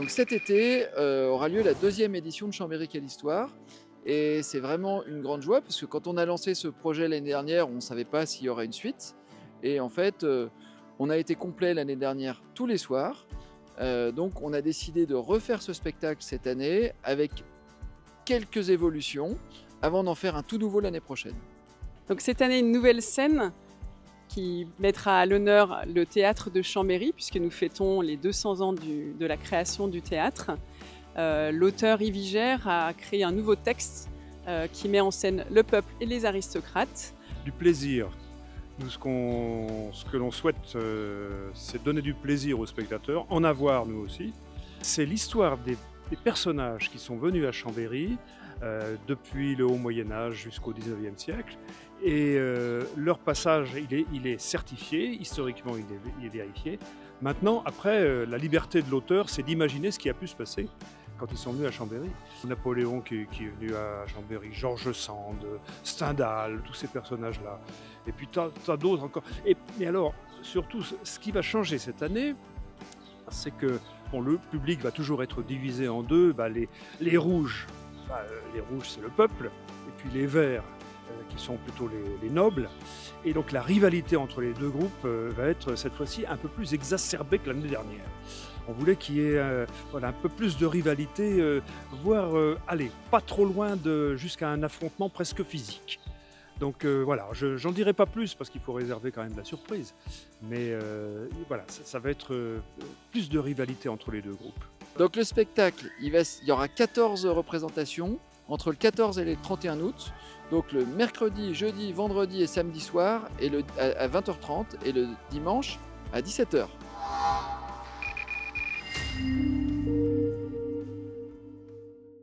Donc cet été aura lieu la deuxième édition de Chambéry Quelle Histoire. Et c'est vraiment une grande joie parce que quand on a lancé ce projet l'année dernière, on ne savait pas s'il y aurait une suite. Et en fait, on a été complet l'année dernière tous les soirs. Donc on a décidé de refaire ce spectacle cette année avec quelques évolutions avant d'en faire un tout nouveau l'année prochaine. Donc cette année, une nouvelle scène qui mettra à l'honneur le théâtre de Chambéry, puisque nous fêtons les 200 ans de la création du théâtre. L'auteur Yves Vigère a créé un nouveau texte qui met en scène le peuple et les aristocrates. Du plaisir. Nous, ce que l'on souhaite, c'est donner du plaisir aux spectateurs, en avoir nous aussi. C'est l'histoire des personnages qui sont venus à Chambéry depuis le Haut Moyen-Âge jusqu'au XIXe siècle. Et leur passage, il est certifié, historiquement il est vérifié. Maintenant, après, la liberté de l'auteur, c'est d'imaginer ce qui a pu se passer quand ils sont venus à Chambéry. Napoléon qui est venu à Chambéry, George Sand, Stendhal, tous ces personnages-là. Et puis t'as d'autres encore. Et alors, surtout, ce qui va changer cette année, c'est que bon, le public va toujours être divisé en deux. Les rouges, les rouges c'est le peuple, et puis les verts qui sont plutôt les nobles. Et donc la rivalité entre les deux groupes va être cette fois-ci un peu plus exacerbée que l'année dernière. On voulait qu'il y ait un peu plus de rivalité, voire aller pas trop loin jusqu'à un affrontement presque physique. Donc voilà, j'en dirai pas plus parce qu'il faut réserver quand même la surprise. Mais voilà, ça va être plus de rivalité entre les deux groupes. Donc le spectacle, il y aura 14 représentations entre le 14 et le 31 août. Donc le mercredi, jeudi, vendredi et samedi soir et à 20h30 et le dimanche à 17h.